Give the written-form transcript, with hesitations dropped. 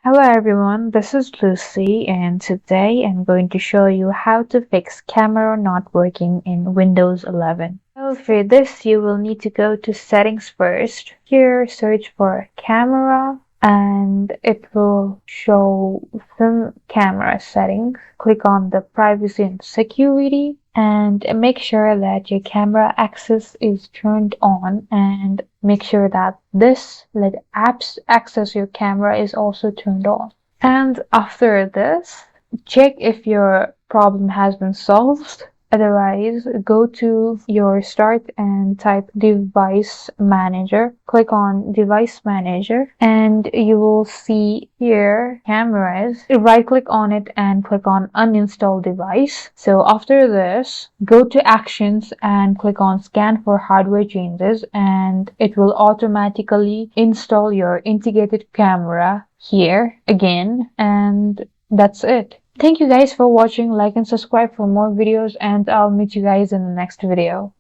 Hello everyone, this is Lucy and today I'm going to show you how to fix camera not working in Windows 11. So for this you will need to go to settings first. Here search for camera and it will show some camera settings. Click on the privacy and security and make sure that your camera access is turned on and make sure that this let apps access your camera is also turned on. And after this, check if your problem has been solved. Otherwise, go to your start and type device manager. Click on device manager and you will see here cameras. Right click on it and click on uninstall device. So after this, go to actions and click on scan for hardware changes and it will automatically install your integrated camera here again, and that's it. Thank you guys for watching. Like and subscribe for more videos and I'll meet you guys in the next video.